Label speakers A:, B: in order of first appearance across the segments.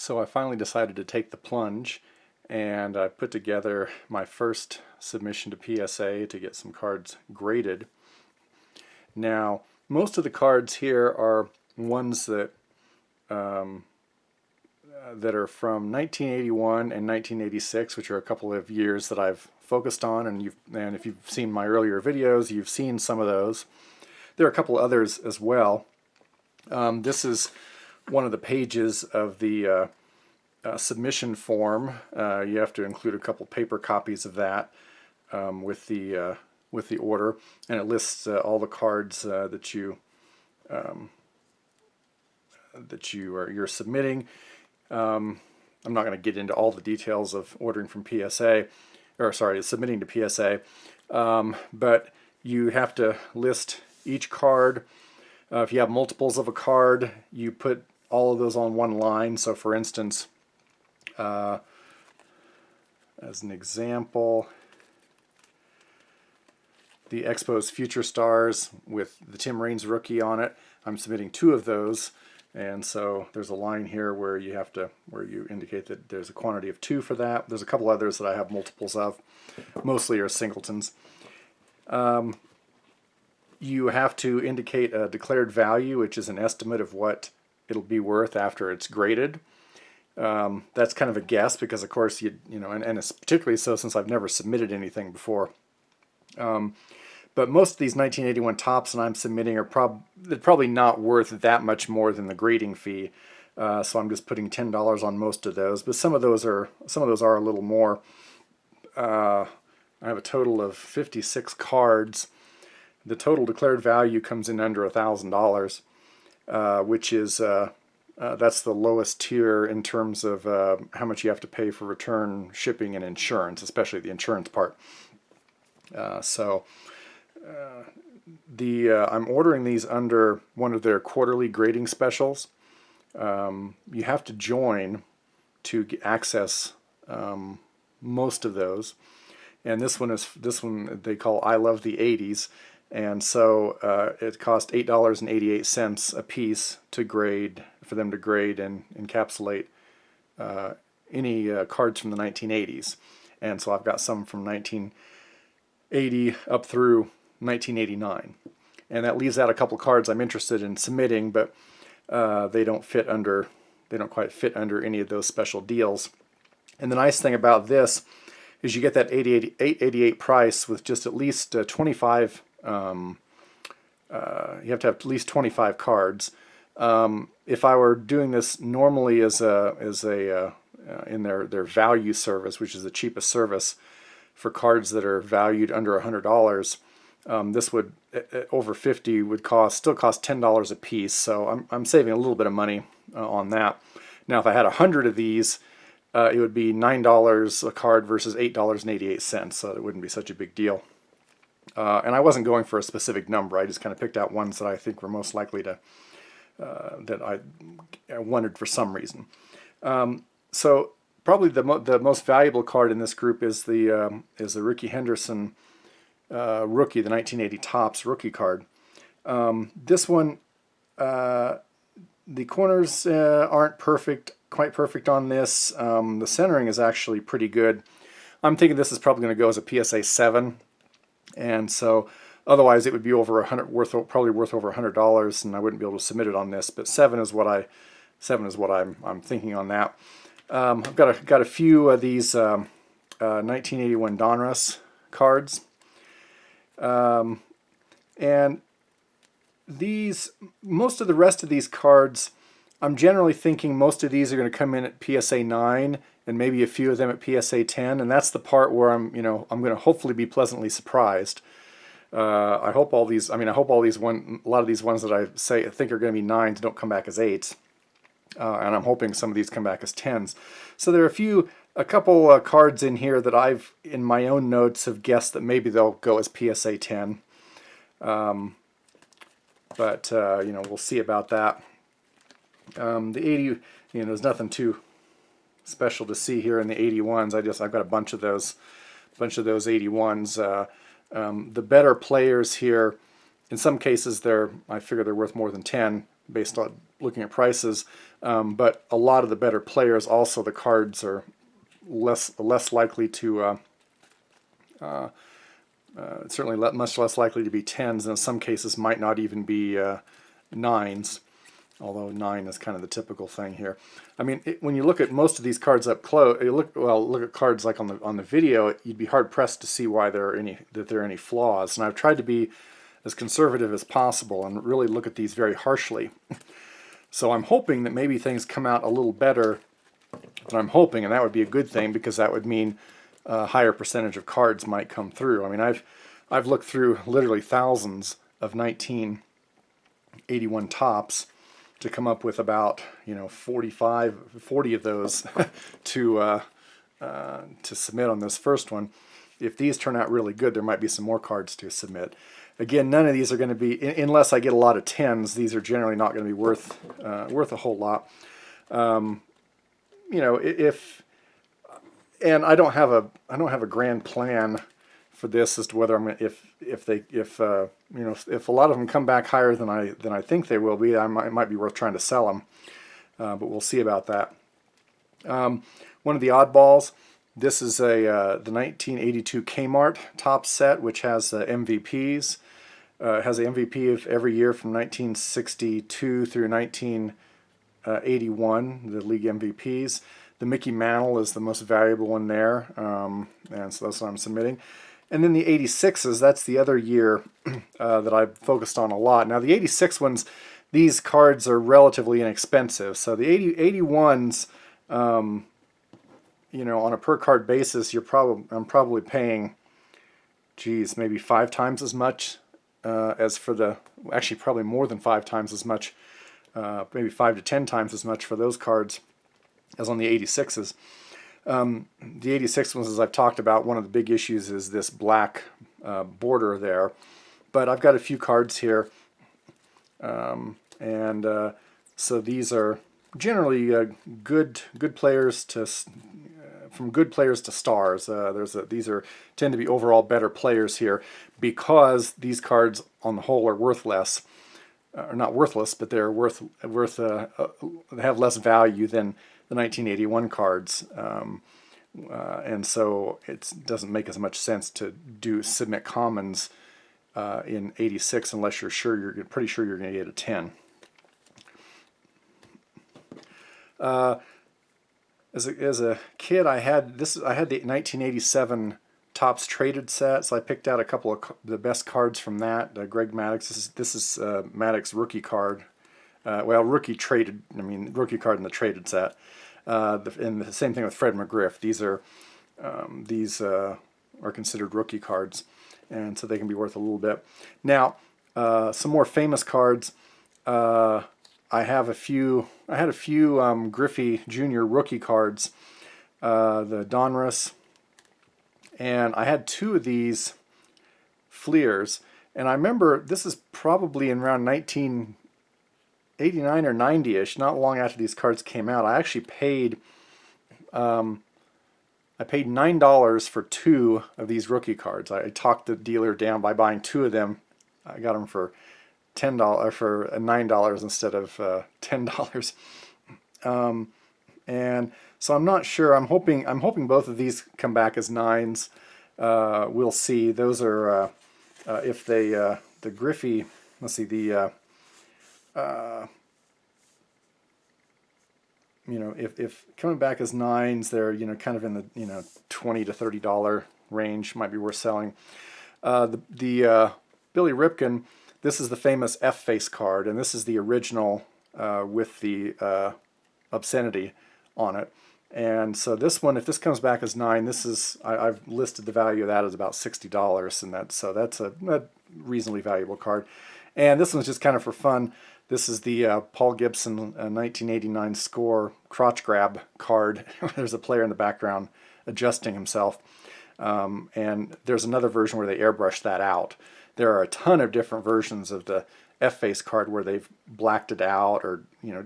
A: So I finally decided to take the plunge, and I put together my first submission to PSA to get some cards graded. Now, most of the cards here are ones that that are from 1981 and 1986, which are a couple of years that I've focused on, and if you've seen my earlier videos, you've seen some of those. There are a couple others as well. This is one of the pages of the submission form. You have to include a couple paper copies of that with the order, and it lists all the cards that you're submitting. I'm not going to get into all the details of ordering from PSA, or sorry, submitting to PSA, but you have to list each card. If you have multiples of a card, you put all of those on one line. So for instance, as an example, the Expos Future Stars with the Tim Raines rookie on it, I'm submitting 2 of those, and so there's a line here where you indicate that there's a quantity of 2 for that. There's a couple others that I have multiples of, mostly are singletons. You have to indicate a declared value, which is an estimate of what it'll be worth after it's graded. That's kind of a guess because, of course, and it's particularly so since I've never submitted anything before. But most of these 1981 tops that I'm submitting are probably not worth that much more than the grading fee. So I'm just putting $10 on most of those. But some of those are a little more. I have a total of 56 cards. The total declared value comes in under $1,000, which is that's the lowest tier in terms of how much you have to pay for return, shipping, and insurance, especially the insurance part. I'm ordering these under one of their quarterly grading specials. You have to join to access most of those, and this one they call I Love the 80s. And so it cost $8.88 a piece to grade, for them to grade and encapsulate any cards from the 1980s. And so I've got some from 1980 up through 1989. And that leaves out a couple cards I'm interested in submitting, but they don't quite fit under any of those special deals. And the nice thing about this is you get that $8.88 price with just at least 25. You have to have at least 25 cards. If I were doing this normally in their value service, which is the cheapest service for cards that are valued under $100, this would over 50 would still cost $10 a piece. So I'm saving a little bit of money on that. Now, if I had 100 of these, it would be $9 a card versus $8.88. So it wouldn't be such a big deal. And I wasn't going for a specific number. I just kind of picked out ones that I think were most likely to that I wanted for some reason. So probably the most valuable card in this group is the Ricky Henderson rookie, the 1980 Topps rookie card. This one, the corners aren't quite perfect on this. The centering is actually pretty good. I'm thinking this is probably going to go as a PSA 7. And so, otherwise, it would be probably worth over $100, and I wouldn't be able to submit it on this. But 7 is what I'm thinking on that. I've got a few of these 1981 Donruss cards, and most of the rest of these cards, I'm generally thinking most of these are going to come in at PSA 9. And maybe a few of them at PSA 10, and that's the part where I'm going to hopefully be pleasantly surprised. I hope a lot of these ones that I think are going to be 9s don't come back as 8s, and I'm hoping some of these come back as 10s. So there are a couple cards in here that I've, in my own notes, have guessed that maybe they'll go as PSA 10. But we'll see about that. The 80, there's nothing too special to see here in the 81s. I've got a bunch of those 81s. The better players here, in some cases I figure they're worth more than 10. based on looking at prices. But a lot of the better players, also the cards are less likely to, certainly much less likely to be 10s, and in some cases might not even be 9s. Although 9 is kind of the typical thing here. I mean, when you look at most of these cards up close, look at cards like on the video, you'd be hard pressed to see why there are any flaws. And I've tried to be as conservative as possible and really look at these very harshly. So I'm hoping that maybe things come out a little better than I'm hoping, and that would be a good thing because that would mean a higher percentage of cards might come through. I mean, I've looked through literally thousands of 1981 tops to come up with about 40 of those to submit on this first one. If these turn out really good, there might be some more cards to submit. Again, none of these are going to be, unless I get a lot of 10s, these are generally not going to be worth a whole lot. And I don't have a grand plan for this as to whether I'm going to, if a lot of them come back higher than I think they will be, it might be worth trying to sell them, but we'll see about that. One of the oddballs. This is the 1982 Kmart Top Set, which has MVPs. It has an MVP of every year from 1962 through 1981, the league MVPs. The Mickey Mantle is the most valuable one there, and so that's what I'm submitting. And then the 86s, that's the other year that I've focused on a lot. Now the 86 ones, these cards are relatively inexpensive. So the 81s, on a per card basis, I'm probably paying, maybe 5 times as much as for actually probably more than 5 times as much, maybe 5 to 10 times as much for those cards as on the 86s. The 86 ones, as I've talked about, one of the big issues is this black border there. But I've got a few cards here, so these are generally good players from good players to stars. These tend to be overall better players here because these cards on the whole are worth less, or not worthless, but they're they have less value than the 1981 cards, and so it doesn't make as much sense to submit commons in 86 unless you're pretty sure you're going to get a 10. As a kid, I had the 1987 Topps traded set, so I picked out a couple of the best cards from that. Greg Maddux. This is Maddux rookie card. Rookie card in the traded set. And the same thing with Fred McGriff. These are considered rookie cards, and so they can be worth a little bit. Now, some more famous cards. I had a few Griffey Jr. rookie cards, the Donruss, and I had 2 of these Fleers. And I remember this is probably in around 1989 or 90-ish, not long after these cards came out. I actually paid $9 for 2 of these rookie cards. I talked the dealer down by buying 2 of them. I got them for $9 instead of $10. And so I'm not sure. I'm hoping both of these come back as 9s. We'll see. Those are if they the Griffey. Let's see the. If coming back as 9s, they're kind of in the $20 to $30 range. Might be worth selling. The Billy Ripken. This is the famous F-face card, and this is the original with the obscenity on it. And so this one, if this comes back as 9, I've listed the value of that as about $60, and that's a reasonably valuable card. And this one's just kind of for fun. This is the Paul Gibson 1989 score crotch grab card. There's a player in the background adjusting himself, and there's another version where they airbrush that out. There are a ton of different versions of the F-face card where they've blacked it out or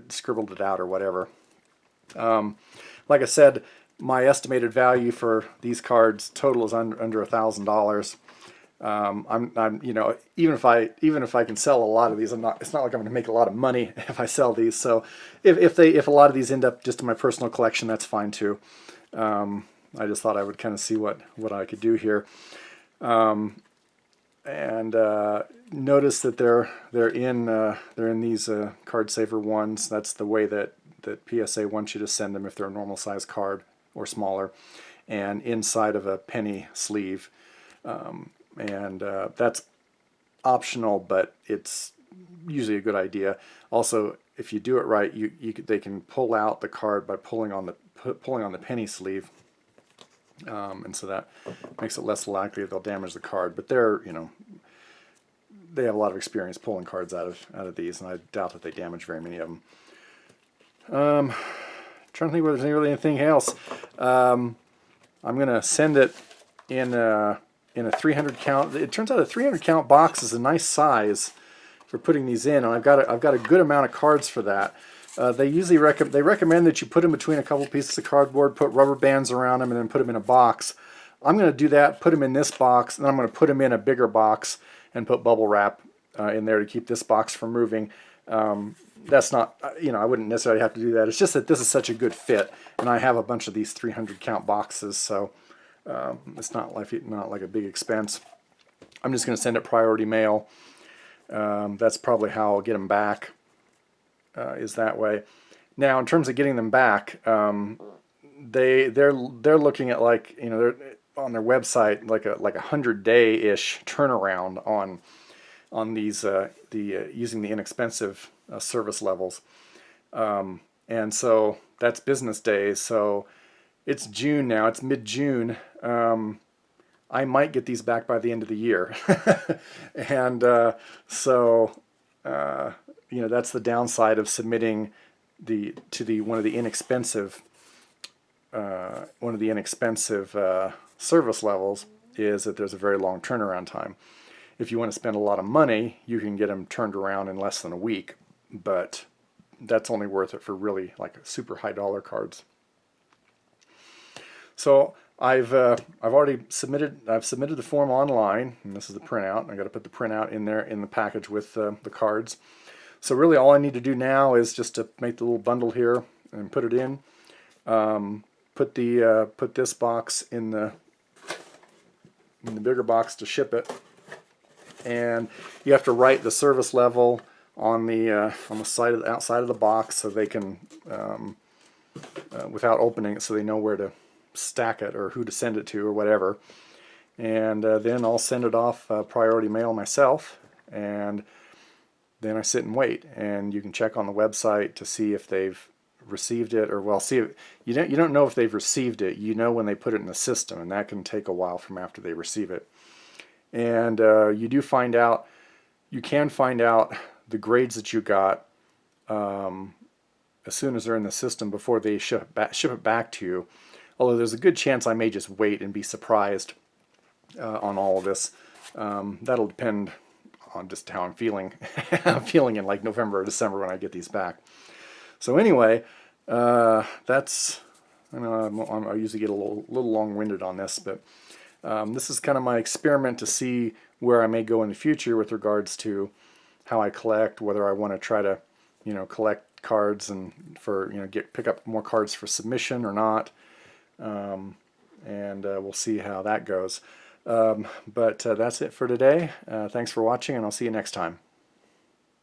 A: scribbled it out or whatever. Like I said, my estimated value for these cards total is under $1,000. I'm even if I can sell a lot of these, it's not like I'm going to make a lot of money if I sell these. So if a lot of these end up just in my personal collection, that's fine too. I just thought I would kind of see what I could do here. And notice that they're in these card saver ones. That's the way that PSA wants you to send them if they're a normal size card or smaller, and inside of a penny sleeve. That's optional, but it's usually a good idea. Also, if you do it right, they can pull out the card by pulling on the penny sleeve. And so that makes it less likely they'll damage the card. But they have a lot of experience pulling cards out of these, and I doubt that they damage very many of them. Trying to think whether there's really anything else. I'm gonna send it in a 300 count. It turns out a 300 count box is a nice size for putting these in, and I've got a good amount of cards for that. They usually recommend that you put them between a couple pieces of cardboard, put rubber bands around them, and then put them in a box. I'm going to do that, put them in this box, and then I'm going to put them in a bigger box and put bubble wrap in there to keep this box from moving. That's not, I wouldn't necessarily have to do that. It's just that this is such a good fit, and I have a bunch of these 300 count boxes, so it's not like a big expense. I'm just going to send it priority mail. That's probably how I'll get them back. Is that way. Now, in terms of getting them back, they're looking at they're on their website like a 100-day-ish turnaround on these using the inexpensive service levels, and so that's business days. So it's June now. It's mid-June. I might get these back by the end of the year, and that's the downside of submitting one of the inexpensive service levels, is that there's a very long turnaround time. If you want to spend a lot of money, you can get them turned around in less than a week, but that's only worth it for really like super high dollar cards. So I've submitted the form online, and this is the printout. I got to put the printout in there in the package with the cards. So really all I need to do now is just to make the little bundle here and put it in. Put this box in the bigger box to ship it, and you have to write the service level on the outside of the box so they can without opening it, so they know where to stack it or who to send it to or whatever. And then I'll send it off priority mail myself, and then I sit and wait. And you can check on the website to see if they've received it, or you don't know if they've received it. You know when they put it in the system, and that can take a while from after they receive it. And you can find out the grades that you got as soon as they're in the system before they ship it back to you. Although there's a good chance I may just wait and be surprised on all of this. That'll depend on just how I'm feeling. I'm feeling in like November or December when I get these back. So anyway, that's, I usually get a little long-winded on this, but this is kind of my experiment to see where I may go in the future with regards to how I collect, whether I want to try to, collect cards and pick up more cards for submission or not. And we'll see how that goes. But that's it for today. Thanks for watching, and I'll see you next time.